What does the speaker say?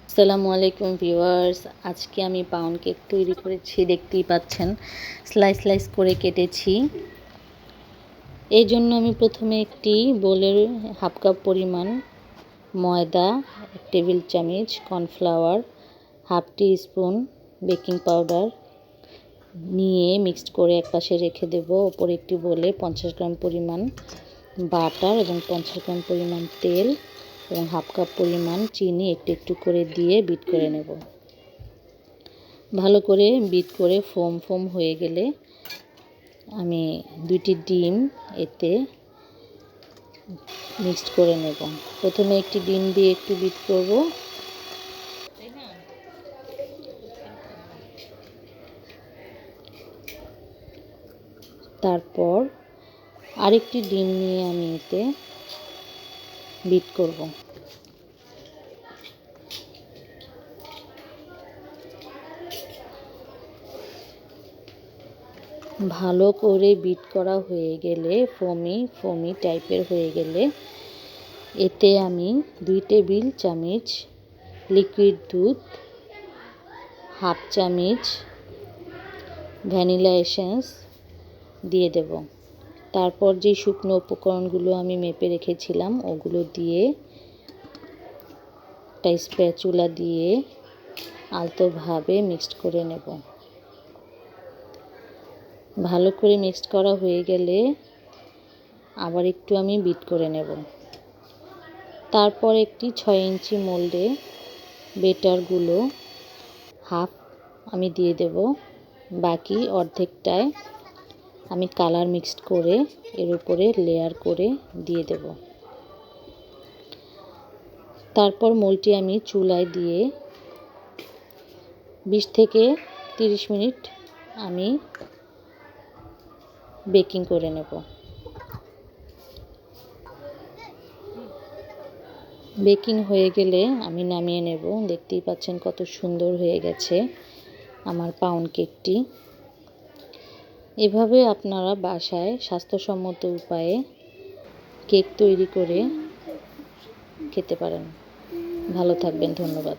আসসালামু আলাইকুম ভিউয়ার্স, আজকে আমি পাউন্ড কেক তৈরি করেছি। দেখতেই পাচ্ছেন স্লাইস করে কেটেছি। এই জন্য আমি প্রথমে একটি বোলের হাফ কাপ পরিমাণ ময়দা, 1 টেবিল চামচ কর্নফ্লাওয়ার, হাফ টি স্পুন বেকিং পাউডার নিয়ে মিক্সড করে একপাশে রেখে দেব। ওপরে একটি বোলে 50 গ্রাম পরিমাণ বাটার এবং 50 গ্রাম পরিমাণ তেল এবং হাফ কাপ পরিমাণ চিনি একটু করে দিয়ে বিট করে নেব। ভালো করে বিট করে ফোম হয়ে গেলে আমি 2টি ডিম এতে মিক্সড করে নেব। প্রথমে একটি ডিম দিয়ে একটু বিট করব, তারপর আরেকটি ডিম নিয়ে আমি এতে বিট করব। ভালো করে বিট করা হয়ে গেলে ফোমি টাইপের হয়ে গেলে এতে আমি 2 টেবিল চামচ লিকুইড দুধ, হাফ চামচ ভ্যানিলা এসেন্স দিয়ে দেব। তারপর যে শুকনো উপকরণগুলো আমি মেপে রেখেছিলাম ওগুলো দিয়ে একটা স্প্যাচুলা দিয়ে আলতোভাবে মিক্সড করে নেব। ভালো করে মিক্সড করা হয়ে গেলে আবার একটু আমি বিট করে নেব। তারপর একটি 6 ইঞ্চি মোল্ডে বেটারগুলো হাফ আমি দিয়ে দেব, বাকি অর্ধেকটায় আমি কালার মিক্সড করে এর উপরে লেয়ার করে দিয়ে দেব। তারপর মোলটি আমি চুলায় দিয়ে 20 থেকে 30 মিনিট আমি বেকিং করে নেব। বেকিং হয়ে গেলে আমি নামিয়ে নেব। দেখতেই পাচ্ছেন কত সুন্দর হয়ে গেছে আমার পাউন্ড কেকটি। এভাবে আপনারা বাসায় স্বাস্থ্যসম্মত উপায়ে কেক তৈরি করে খেতে পারেন। ভালো থাকবেন, ধন্যবাদ।